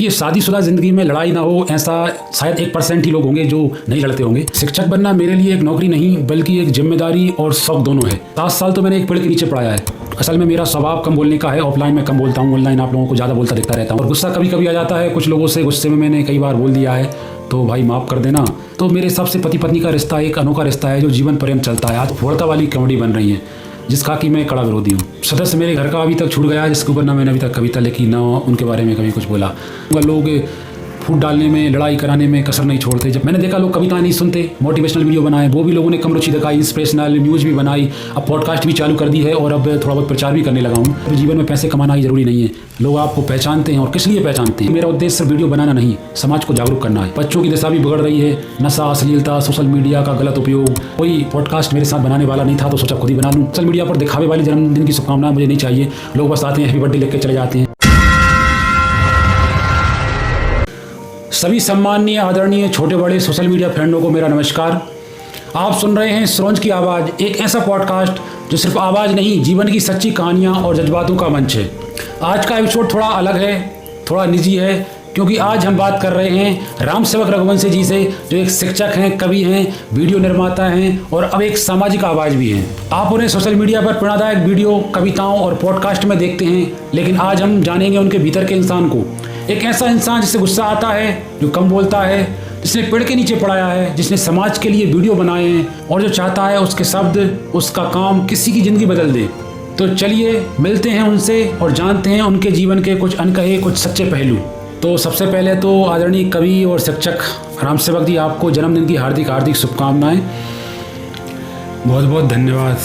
देखिए, शादीशुदा ज़िंदगी में लड़ाई ना हो ऐसा शायद 1% ही लोग होंगे जो नहीं लड़ते होंगे। शिक्षक बनना मेरे लिए एक नौकरी नहीं बल्कि एक जिम्मेदारी और शौक दोनों है। 7 साल तो मैंने एक पेड़ के नीचे पढ़ाया है। असल में मेरा स्वभाव कम बोलने का है। ऑफलाइन में कम बोलता हूँ, ऑनलाइन आप लोगों को ज़्यादा बोलता दिखता रहता हूँ। और गुस्सा कभी कभी आ जाता है कुछ लोगों से, गुस्से में मैंने कई बार बोल दिया है, तो भाई माफ़ कर देना। तो मेरे हिसाब से पति पत्नी का रिश्ता एक अनोखा रिश्ता है जो जीवन पर्यंत चलता है। आज फोड़ता वाली कॉमेडी बन रही है जिसका कि मैं कड़ा विरोधी हूँ। सदस्य मेरे घर का अभी तक छूट गया जिसके ऊपर ना मैंने अभी तक कविता लिखी ना उनके बारे में कभी कुछ बोला। लोग फूट डालने में, लड़ाई कराने में कसर नहीं छोड़ते। जब मैंने देखा लोग कविता नहीं सुनते, मोटिवेशनल वीडियो बनाए, वो भी लोगों ने कम रुचि दिखाई, इंस्पिरेशनल न्यूज़ भी बनाई, अब पॉडकास्ट भी चालू कर दी है और अब थोड़ा बहुत प्रचार भी करने लगा हूँ। अब जीवन में पैसे कमाना ही जरूरी नहीं है, लोग आपको पहचानते हैं और किस लिए पहचानते हैं। मेरा उद्देश्य सिर्फ वीडियो बनाना नहीं, समाज को जागरूक करना है। बच्चों की दशा भी बिगड़ रही है, नशा, अश्लीलता, सोशल मीडिया का गलत उपयोग। कोई पॉडकास्ट मेरे साथ बनाने वाला नहीं था तो सोचा खुद ही बना लूँ। सोशल मीडिया पर दिखावे वाली जन्मदिन की शुभकामनाएं मुझे नहीं चाहिए। लोग बस आते हैं, हैप्पी बर्थडे लिख के चले जाते हैं। सभी सम्माननीय, आदरणीय, छोटे बड़े सोशल मीडिया फ्रेंडों को मेरा नमस्कार। आप सुन रहे हैं स्रोंज की आवाज़, एक ऐसा पॉडकास्ट जो सिर्फ आवाज़ नहीं, जीवन की सच्ची कहानियाँ और जज्बातों का मंच है। आज का एपिसोड थोड़ा अलग है, थोड़ा निजी है, क्योंकि आज हम बात कर रहे हैं राम सेवक रघुवंशी जी से, जो एक शिक्षक हैं, कवि हैं, वीडियो निर्माता हैं और अब एक सामाजिक आवाज़ भी हैं। आप उन्हें सोशल मीडिया पर प्रेरणादायक वीडियो, कविताओं और पॉडकास्ट में देखते हैं, लेकिन आज हम जानेंगे उनके भीतर के इंसान को। एक ऐसा इंसान जिससे गुस्सा आता है, जो कम बोलता है, जिसने पेड़ के नीचे पढ़ाया है, जिसने समाज के लिए वीडियो बनाए हैं और जो चाहता है उसके शब्द, उसका काम किसी की ज़िंदगी बदल दे। तो चलिए मिलते हैं उनसे और जानते हैं उनके जीवन के कुछ अनकहे, कुछ सच्चे पहलू। तो सबसे पहले तो आदरणीय कवि और शिक्षक राम सेवक जी, आपको जन्मदिन की हार्दिक हार्दिक शुभकामनाएं। बहुत बहुत धन्यवाद,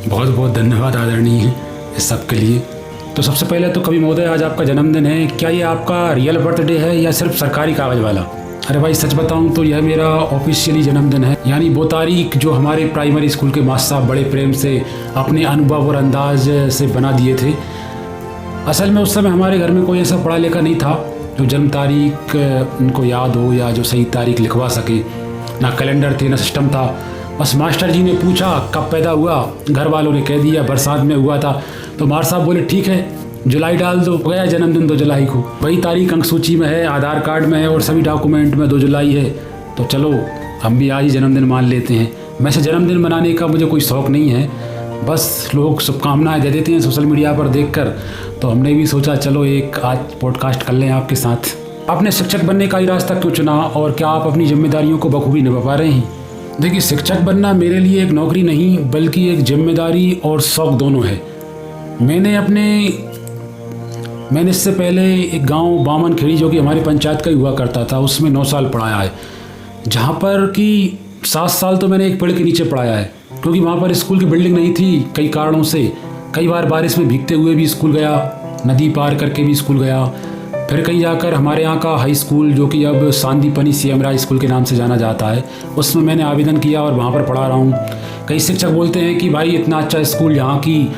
बहुत बहुत धन्यवाद आदरणीय इस सब के लिए। तो सबसे पहले तो कवि महोदय, आज आपका जन्मदिन है, क्या ये आपका रियल बर्थडे है या सिर्फ सरकारी कागज़ वाला? अरे भाई सच बताऊं तो यह मेरा ऑफिशियली जन्मदिन है, यानी वो तारीख जो हमारे प्राइमरी स्कूल के मास्टर साहब बड़े प्रेम से अपने अनुभव और अंदाज से बना दिए थे। असल में उस समय हमारे घर में कोई ऐसा पढ़ा लिखा नहीं था जो जन्म तारीख उनको याद हो या जो सही तारीख लिखवा सके। ना कैलेंडर थे, ना सिस्टम था। बस मास्टर जी ने पूछा कब पैदा हुआ, घर वालों ने कह दिया बरसात में हुआ था, तो मार साहब बोले ठीक है जुलाई डाल दो, गया जन्मदिन 2 जुलाई को। वही तारीख अंक सूची में है, आधार कार्ड में है और सभी डॉक्यूमेंट में 2 जुलाई है। तो चलो हम भी आज ही जन्मदिन मान लेते हैं। वैसे जन्मदिन मनाने का मुझे कोई शौक़ नहीं है, बस लोग शुभकामनाएं दे देते हैं सोशल मीडिया पर देखकर, तो हमने भी सोचा चलो एक आज पॉडकास्ट कर लें आपके साथ। आपने शिक्षक बनने का ही रास्ता क्यों चुना और क्या आप अपनी जिम्मेदारियों को बखूबी निभा पा रहे हैं? देखिए, शिक्षक बनना मेरे लिए एक नौकरी नहीं बल्कि एक जिम्मेदारी और शौक़ दोनों है। मैंने इससे पहले एक गांव बामन खेड़ी जो कि हमारी पंचायत का ही हुआ करता था, उसमें 9 साल पढ़ाया है, जहां पर कि 7 साल तो मैंने एक पेड़ के नीचे पढ़ाया है, क्योंकि वहां पर स्कूल की बिल्डिंग नहीं थी कई कारणों से। कई बार बारिश में भीगते हुए भी स्कूल गया, नदी पार करके भी स्कूल गया, फिर कहीं जाकर हमारे यहाँ का हाई स्कूल जो कि अब सांदीपनी CM राय स्कूल के नाम से जाना जाता है, उसमें मैंने आवेदन किया और वहाँ पर पढ़ा रहा हूँ। कई शिक्षक बोलते हैं कि भाई इतना अच्छा स्कूल, यहाँ की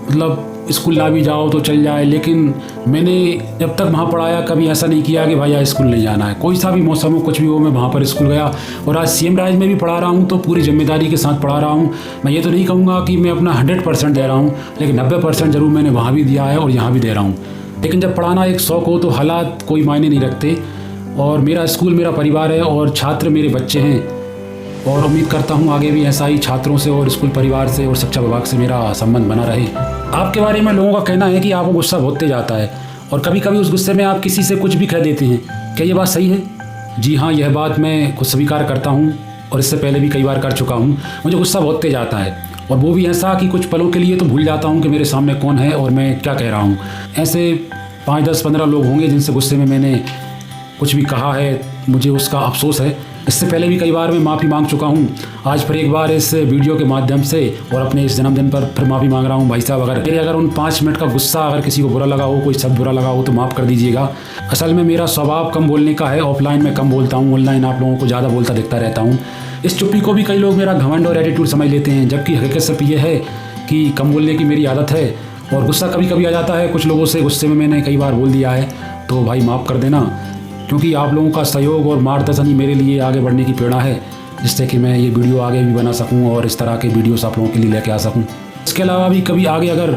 मतलब स्कूल ना भी जाओ तो चल जाए, लेकिन मैंने जब तक वहाँ पढ़ाया कभी ऐसा नहीं किया कि भाई आज स्कूल नहीं जाना है। कोई सा भी मौसम हो, कुछ भी हो, मैं वहाँ पर स्कूल गया और आज CM राज में भी पढ़ा रहा हूँ, तो पूरी जिम्मेदारी के साथ पढ़ा रहा हूँ। मैं ये तो नहीं कहूँगा कि मैं अपना 100% दे रहा हूँ, लेकिन 90% ज़रूर मैंने वहाँ भी दिया है और यहाँ भी दे रहा हूँ। लेकिन जब पढ़ाना एक शौक़ हो तो हालात कोई मायने नहीं रखते, और मेरा स्कूल मेरा परिवार है और छात्र मेरे बच्चे हैं, और उम्मीद करता हूँ आगे भी ऐसा ही छात्रों से और स्कूल परिवार से और शिक्षा विभाग से मेरा संबंध बना रहे। आपके बारे में लोगों का कहना है कि आपको गुस्सा बहुत तेज आता है और कभी कभी उस गुस्से में आप किसी से कुछ भी कह देते हैं, क्या ये बात सही है? जी हाँ, यह बात मैं खुद स्वीकार करता हूँ और इससे पहले भी कई बार कर चुका हूँ। मुझे गुस्सा बहुत तेज आता है और वो भी ऐसा कि कुछ पलों के लिए तो भूल जाता हूँ कि मेरे सामने कौन है और मैं क्या कह रहा हूँ। ऐसे 5, 10, 15 लोग होंगे जिनसे गुस्से में मैंने कुछ भी कहा है, मुझे उसका अफसोस है। इससे पहले भी कई बार मैं माफ़ी मांग चुका हूँ, आज फिर एक बार इस वीडियो के माध्यम से और अपने इस जन्मदिन पर फिर माफ़ी मांग रहा हूँ। भाई साहब, अगर उन 5 मिनट का गुस्सा अगर किसी को बुरा लगा हो, कोई शब्द बुरा लगा हो तो माफ़ कर दीजिएगा। असल में मेरा स्वभाव कम बोलने का है, ऑफलाइन में कम बोलता हूँ, ऑनलाइन आप लोगों को ज़्यादा बोलता दिखता रहता हूँ। इस चुप्पी को भी कई लोग मेरा घमंड और एटीट्यूड समझ लेते हैं, जबकि हकीकत सिर्फ ये है कि कम बोलने की मेरी आदत है और गुस्सा कभी कभी आ जाता है कुछ लोगों से, गुस्से में मैंने कई बार बोल दिया है, तो भाई माफ़ कर देना, क्योंकि आप लोगों का सहयोग और मार्गदर्शन ही मेरे लिए आगे बढ़ने की प्रेरणा है, जिससे कि मैं ये वीडियो आगे भी बना सकूं और इस तरह के वीडियोस आप लोगों के लिए लेके आ सकूं। इसके अलावा भी कभी आगे अगर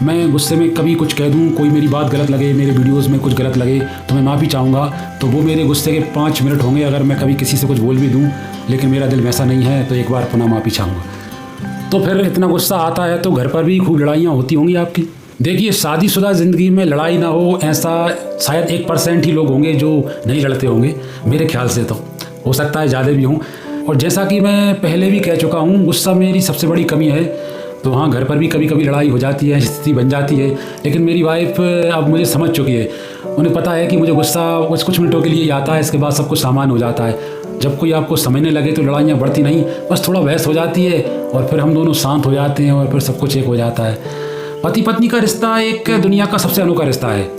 मैं गुस्से में कभी कुछ कह दूं, कोई मेरी बात गलत लगे, मेरे वीडियोस में कुछ गलत लगे तो मैं माफ़ी चाहूँगा। तो वो मेरे गुस्से के 5 मिनट होंगे अगर मैं कभी किसी से कुछ बोल भी दूं, लेकिन मेरा दिल वैसा नहीं है तो एक बार पुनः माफ़ी चाहूँगा। तो फिर इतना गुस्सा आता है तो घर पर भी खूब लड़ाइयाँ होती होंगी आपकी। देखिए, शादीशुदा ज़िंदगी में लड़ाई ना हो ऐसा शायद 1% ही लोग होंगे जो नहीं लड़ते होंगे, मेरे ख्याल से। तो हो सकता है ज़्यादा भी हों। और जैसा कि मैं पहले भी कह चुका हूँ, गुस्सा मेरी सबसे बड़ी कमी है। तो हाँ, घर पर भी कभी कभी लड़ाई हो जाती है, स्थिति बन जाती है, लेकिन मेरी वाइफ अब मुझे समझ चुकी है। उन्हें पता है कि मुझे गुस्सा बस कुछ मिनटों के लिए ही आता है, इसके बाद सब कुछ सामान्य हो जाता है। जब कोई आपको समझने लगे तो लड़ाइयाँ बढ़ती नहीं, बस थोड़ा बहस हो जाती है और फिर हम दोनों शांत हो जाते हैं और फिर सब कुछ एक हो जाता है। पति पत्नी का रिश्ता एक दुनिया का सबसे अनोखा रिश्ता है।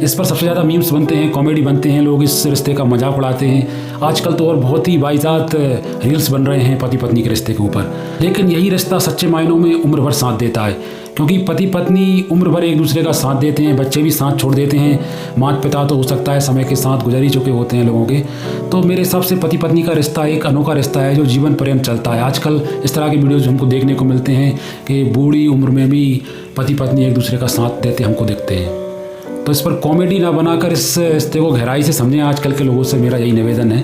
इस पर सबसे ज़्यादा मीम्स बनते हैं, कॉमेडी बनते हैं, लोग इस रिश्ते का मजाक उड़ाते हैं। आजकल तो और बहुत ही बाइजात रील्स बन रहे हैं पति पत्नी के रिश्ते के ऊपर। लेकिन यही रिश्ता सच्चे मायनों में उम्र भर साथ देता है, क्योंकि पति पत्नी उम्र भर एक दूसरे का साथ देते हैं, बच्चे भी साथ छोड़ देते हैं। माता पिता तो हो सकता है समय के साथ गुजर ही चुके होते हैं लोगों के। तो मेरे हिसाब से पति पत्नी का रिश्ता एक अनोखा रिश्ता है जो जीवन पर्यंत चलता है। आजकल इस तरह के वीडियोज़ हमको देखने को मिलते हैं कि बूढ़ी उम्र में भी पति पत्नी एक दूसरे का साथ देते हमको दिखते हैं। तो इस पर कॉमेडी ना बनाकर इस रिश्ते को गहराई से समझें। आजकल के लोगों से मेरा यही निवेदन है,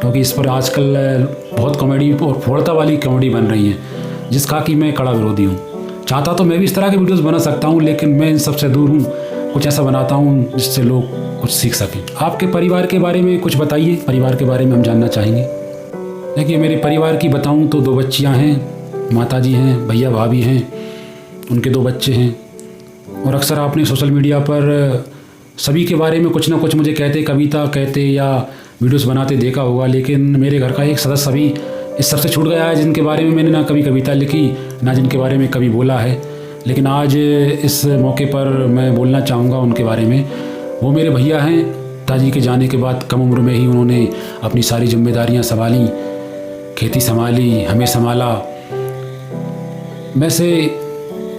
क्योंकि इस पर आजकल बहुत कॉमेडी और फोड़ता वाली कॉमेडी बन रही है, जिसका कि मैं कड़ा विरोधी हूँ। चाहता तो मैं भी इस तरह के वीडियोस बना सकता हूँ, लेकिन मैं इन सबसे दूर हूँ। कुछ ऐसा बनाता हूँ जिससे लोग कुछ सीख सकें। आपके परिवार के बारे में कुछ बताइए, परिवार के बारे में हम जानना चाहेंगे। देखिए, मेरे परिवार की बताऊँ तो 2 बच्चियाँ हैं, माताजी हैं, भैया भाभी हैं, उनके 2 बच्चे हैं। और अक्सर आपने सोशल मीडिया पर सभी के बारे में कुछ ना कुछ मुझे कहते, कविता कहते या वीडियोस बनाते देखा होगा, लेकिन मेरे घर का एक सदस्य अभी इस सबसे छूट गया है, जिनके बारे में मैंने ना कभी कविता लिखी, ना जिनके बारे में कभी बोला है। लेकिन आज इस मौके पर मैं बोलना चाहूँगा उनके बारे में। वो मेरे भैया हैं। पिताजी के जाने के बाद कम उम्र में ही उन्होंने अपनी सारी जिम्मेदारियाँ संभाली, खेती संभाली, हमें संभाला। वैसे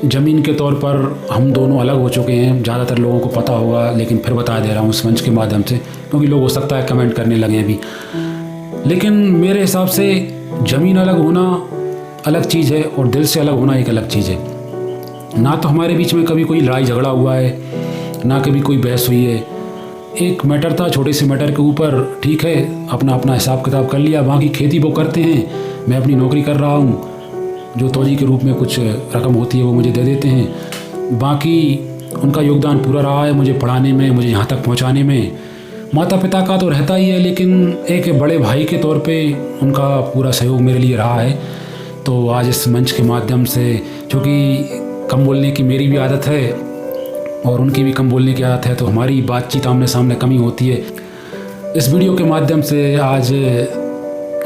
ज़मीन के तौर पर हम दोनों अलग हो चुके हैं, ज़्यादातर लोगों को पता होगा, लेकिन फिर बता दे रहा हूँ इस मंच के माध्यम से, क्योंकि लोग हो सकता है कमेंट करने लगे अभी। लेकिन मेरे हिसाब से ज़मीन अलग होना अलग चीज़ है और दिल से अलग होना एक अलग चीज़ है। ना तो हमारे बीच में कभी कोई लड़ाई झगड़ा हुआ है, ना कभी कोई बहस हुई है। एक मैटर था, छोटे से मैटर के ऊपर ठीक है अपना अपना हिसाब किताब कर लिया। बाकी खेती वो करते हैं, मैं अपनी नौकरी कर रहा हूँ, जो तोजी के रूप में कुछ रकम होती है वो मुझे दे देते हैं। बाकी उनका योगदान पूरा रहा है मुझे पढ़ाने में, मुझे यहाँ तक पहुँचाने में। माता पिता का तो रहता ही है, लेकिन एक बड़े भाई के तौर पे उनका पूरा सहयोग मेरे लिए रहा है। तो आज इस मंच के माध्यम से, क्योंकि कम बोलने की मेरी भी आदत है और उनकी भी कम बोलने की आदत है, तो हमारी बातचीत आमने सामने कमी होती है। इस वीडियो के माध्यम से आज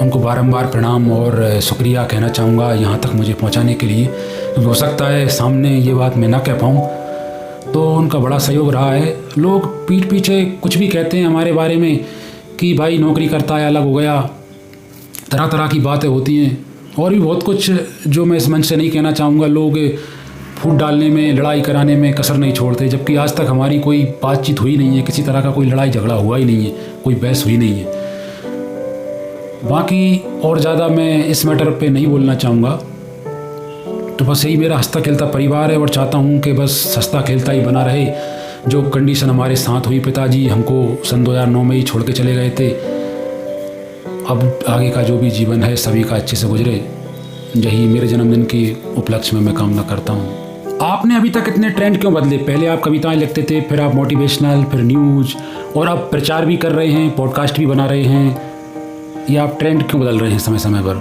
उनको बारंबार प्रणाम और शुक्रिया कहना चाहूँगा यहाँ तक मुझे पहुँचाने के लिए, क्योंकि हो सकता है सामने ये बात मैं ना कह पाऊँ। तो उनका बड़ा सहयोग रहा है। लोग पीठ पीछे कुछ भी कहते हैं हमारे बारे में कि भाई नौकरी करता है, अलग हो गया, तरह तरह की बातें होती हैं और भी बहुत कुछ जो मैं इस मंच से नहीं कहना चाहूँगा। लोग फूट डालने में, लड़ाई कराने में कसर नहीं छोड़ते, जबकि आज तक हमारी कोई बातचीत हुई नहीं है, किसी तरह का कोई लड़ाई झगड़ा हुआ ही नहीं है, कोई बहस हुई नहीं है। बाकी और ज़्यादा मैं इस मैटर पे नहीं बोलना चाहूँगा। तो बस यही मेरा हंसता खेलता परिवार है और चाहता हूँ कि बस हंसता खेलता ही बना रहे। जो कंडीशन हमारे साथ हुई, पिताजी हमको सन 2009 में ही छोड़ के चले गए थे। अब आगे का जो भी जीवन है सभी का अच्छे से गुजरे, यही मेरे जन्मदिन के उपलक्ष्य में मैं कामना करता हूँ। आपने अभी तक इतने ट्रेंड क्यों बदले? पहले आप कविताएं लिखते थे, फिर आप मोटिवेशनल, फिर न्यूज़, और अब प्रचार भी कर रहे हैं, पॉडकास्ट भी बना रहे हैं। ये आप ट्रेंड क्यों बदल रहे हैं समय समय पर?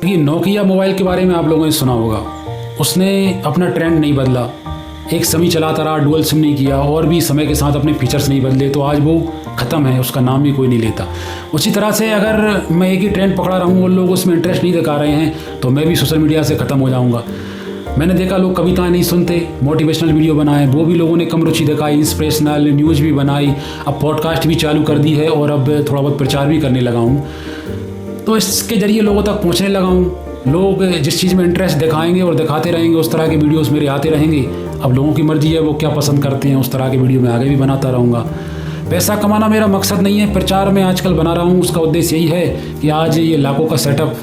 देखिए, नोकिया मोबाइल के बारे में आप लोगों ने सुना होगा, उसने अपना ट्रेंड नहीं बदला, एक समय चलाता रहा, डुअल सिम नहीं किया और भी समय के साथ अपने फीचर्स नहीं बदले, तो आज वो ख़त्म है, उसका नाम भी कोई नहीं लेता। उसी तरह से अगर मैं एक ही ट्रेंड पकड़ा रहूँ और लोग उसमें इंटरेस्ट नहीं दिखा रहे हैं तो मैं भी सोशल मीडिया से ख़त्म हो जाऊँगा। मैंने देखा लोग कविताएं नहीं सुनते, मोटिवेशनल वीडियो बनाए, वो भी लोगों ने कम रुचि दिखाई, इंस्पिरेशनल न्यूज़ भी बनाई, अब पॉडकास्ट भी चालू कर दी है और अब थोड़ा बहुत प्रचार भी करने लगा हूँ। तो इसके ज़रिए लोगों तक पहुँचने लगा हूँ। लोग जिस चीज़ में इंटरेस्ट दिखाएंगे और दिखाते रहेंगे, उस तरह के वीडियोस मेरे आते रहेंगे। अब लोगों की मर्जी है वो क्या पसंद करते हैं, उस तरह के वीडियो मैं आगे भी बनाता रहूँगा। पैसा कमाना मेरा मकसद नहीं है, प्रचार में आजकल बना रहा हूँ, उसका उद्देश्य यही है कि आज ये लाखों का सेटअप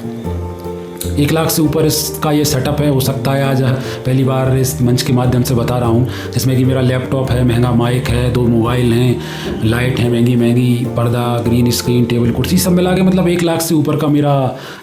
1 लाख से ऊपर इसका ये सेटअप है। हो सकता है आज पहली बार इस मंच के माध्यम से बता रहा हूँ, जिसमें कि मेरा लैपटॉप है, महंगा माइक है, 2 मोबाइल हैं, लाइट है महंगी, पर्दा, ग्रीन स्क्रीन, टेबल कुर्सी सब मिला के मतलब 1 लाख से ऊपर का मेरा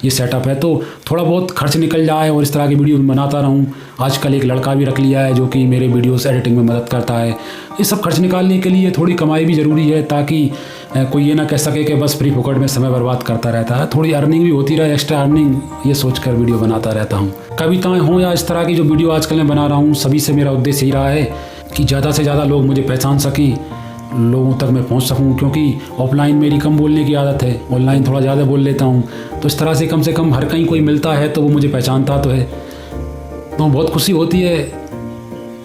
ये सेटअप है। तो थोड़ा बहुत खर्च निकल जाए और इस तरह की वीडियो बनाता रहूँ। आजकल एक लड़का भी रख लिया है जो कि मेरे वीडियोस एडिटिंग में मदद करता है। ये सब खर्च निकालने के लिए थोड़ी कमाई भी ज़रूरी है, ताकि कोई ये ना कह सके कि बस फ्री फोकट में समय बर्बाद करता रहता है। थोड़ी अर्निंग भी होती रहे, एक्स्ट्रा अर्निंग, ये सोचकर वीडियो बनाता रहता हूँ। कविताएं हों या इस तरह की जो वीडियो आजकल मैं बना रहा हूँ, सभी से मेरा उद्देश्य यही रहा है कि ज़्यादा से ज़्यादा लोग मुझे पहचान सकें, लोगों तक मैं पहुंच सकूं। क्योंकि ऑफलाइन मेरी कम बोलने की आदत है, ऑनलाइन थोड़ा ज़्यादा बोल लेता हूं। तो इस तरह से कम हर कहीं कोई मिलता है तो वो मुझे पहचानता तो है, तो बहुत खुशी होती है।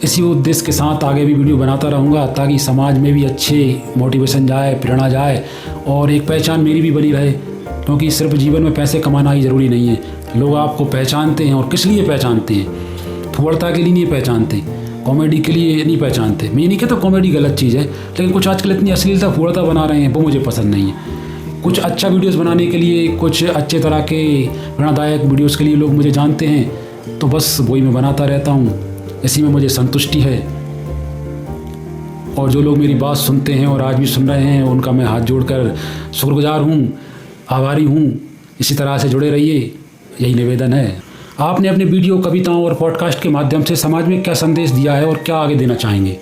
इसी उद्देश्य के साथ आगे भी वीडियो बनाता रहूँगा, ताकि समाज में भी अच्छे मोटिवेशन जाए, प्रेरणा जाए और एक पहचान मेरी भी बनी रहे। क्योंकि सिर्फ जीवन में पैसे कमाना ही ज़रूरी नहीं है। लोग आपको पहचानते हैं और किस लिए पहचानते हैं? फुहड़ता के लिए नहीं पहचानते, कॉमेडी के लिए नहीं पहचानते। मैं ये नहीं कहता कॉमेडी गलत चीज़ है, लेकिन कुछ आजकल इतनी अश्लीलता फुहड़ता बना रहे हैं, वो मुझे पसंद नहीं है। कुछ अच्छा वीडियोस बनाने के लिए, कुछ अच्छे तरह के प्रेरणादायक वीडियोस के लिए लोग मुझे जानते हैं, तो बस वही मैं बनाता रहता हूँ। इसी में मुझे संतुष्टि है। और जो लोग मेरी बात सुनते हैं और आज भी सुन रहे हैं, उनका मैं हाथ जोड़कर शुक्रगुजार हूँ, आभारी हूँ। इसी तरह से जुड़े रहिए, यही निवेदन है। आपने अपने वीडियो, कविताओं और पॉडकास्ट के माध्यम से समाज में क्या संदेश दिया है और क्या आगे देना चाहेंगे?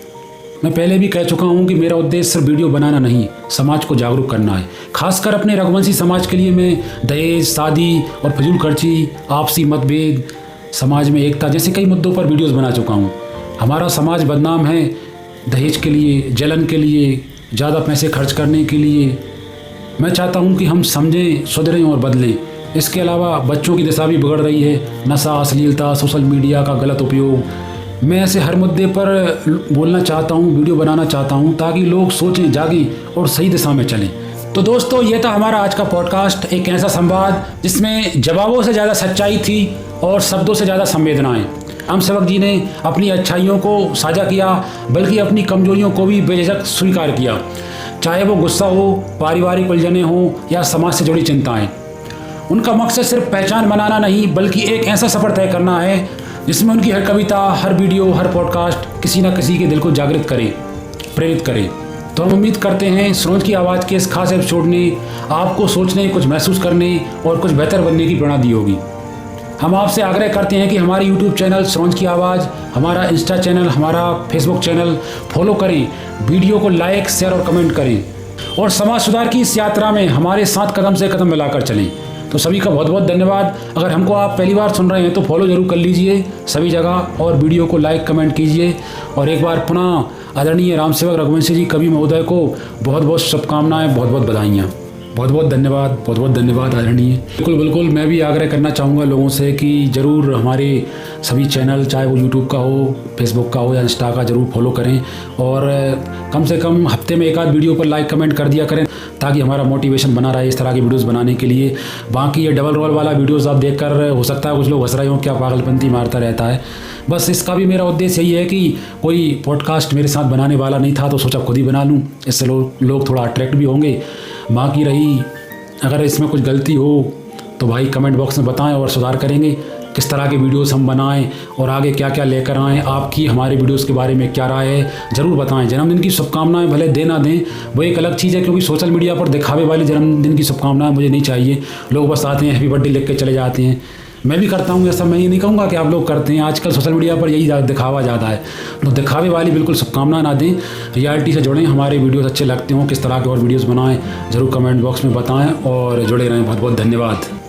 मैं पहले भी कह चुका हूँ कि मेरा उद्देश्य सिर्फ वीडियो बनाना नहीं, समाज को जागरूक करना है। खासकर अपने रघुवंशी समाज के लिए मैं दहेज, शादी और फजूल खर्ची, आपसी मतभेद, समाज में एकता जैसे कई मुद्दों पर वीडियोस बना चुका हूँ। हमारा समाज बदनाम है दहेज के लिए, जलन के लिए, ज़्यादा पैसे खर्च करने के लिए। मैं चाहता हूँ कि हम समझें, सुधरें और बदलें। इसके अलावा बच्चों की दशा भी बिगड़ रही है, नशा, अश्लीलता, सोशल मीडिया का गलत उपयोग। मैं ऐसे हर मुद्दे पर बोलना चाहता हूँ, वीडियो बनाना चाहता हूँ, ताकि लोग सोचें, जागें और सही दिशा में चलें। तो दोस्तों, ये था हमारा आज का पॉडकास्ट, एक ऐसा संवाद जिसमें जवाबों से ज़्यादा सच्चाई थी और शब्दों से ज़्यादा संवेदनाएं। राम सेवक जी ने अपनी अच्छाइयों को साझा किया, बल्कि अपनी कमजोरियों को भी बेझिझक स्वीकार किया, चाहे वो गुस्सा हो, पारिवारिक उलझने हो या समाज से जुड़ी चिंताएं। उनका मकसद सिर्फ पहचान बनाना नहीं, बल्कि एक ऐसा सफ़र तय करना है जिसमें उनकी हर कविता, हर वीडियो, हर पॉडकास्ट किसी न किसी के दिल को जागृत करे, प्रेरित करे। तो हम उम्मीद करते हैं सरोज की आवाज़ के इस खास एपिसोड ने आपको सोचने, कुछ महसूस करने और कुछ बेहतर बनने की प्रेरणा दी होगी। हम आपसे आग्रह करते हैं कि हमारे YouTube चैनल सरोज की आवाज़, हमारा इंस्टा चैनल, हमारा फेसबुक चैनल फॉलो करें, वीडियो को लाइक, शेयर और कमेंट करें और समाज सुधार की इस यात्रा में हमारे साथ कदम से कदम मिलाकर चलें। तो सभी का बहुत बहुत धन्यवाद। अगर हमको आप पहली बार सुन रहे हैं तो फॉलो जरूर कर लीजिए सभी जगह, और वीडियो को लाइक, कमेंट कीजिए। और एक बार पुनः आदरणीय राम सेवक रघुवंशी जी कवि महोदय को बहुत बहुत शुभकामनाएं, बहुत बहुत बधाइयाँ। बहुत बहुत धन्यवाद आदरणीय। बिल्कुल मैं भी आग्रह करना चाहूँगा लोगों से कि ज़रूर हमारे सभी चैनल, चाहे वो यूट्यूब का हो, फेसबुक का हो या इंस्टा का, ज़रूर फॉलो करें और कम से कम हफ्ते में 1 आध वीडियो पर लाइक कमेंट कर दिया करें, ताकि हमारा मोटिवेशन बना रहे इस तरह की वीडियोस बनाने के लिए। बाकी ये डबल रोल वाला वीडियोस आप देखकर हो सकता है कुछ लोग हंस रहे हो, क्या पागलपंती मारता रहता है। बस इसका भी मेरा उद्देश्य यही है कि कोई पॉडकास्ट मेरे साथ बनाने वाला नहीं था, तो सोचा खुद ही बना लूँ, इससे लोग थोड़ा अट्रैक्ट भी होंगे। बाकी रही अगर इसमें कुछ गलती हो तो भाई कमेंट बॉक्स में बताएं और सुधार करेंगे, किस तरह के वीडियोस हम बनाएं और आगे क्या क्या लेकर आएँ। आपकी हमारे वीडियोस के बारे में क्या राय है ज़रूर बताएं। जन्मदिन की शुभकामनाएं भले दे ना दें, वो एक अलग चीज़ है, क्योंकि सोशल मीडिया पर दिखावे वाली जन्मदिन की शुभकामनाएं मुझे नहीं चाहिए। लोग बस आते हैं, हैप्पी बर्थडे लिख के चले जाते हैं। मैं भी करता हूँ ऐसा, मैं ये नहीं कहूँगा कि आप लोग करते हैं। आजकल सोशल मीडिया पर यही दिखावा ज़्यादा है, तो दिखावे वाली बिल्कुल शुभकामनाएं ना दें, रियलिटी से जुड़ें। हमारे वीडियोस अच्छे लगते हों, किस तरह के और वीडियोस बनाएं, ज़रूर कमेंट बॉक्स में बताएं और जुड़े रहें। बहुत बहुत धन्यवाद।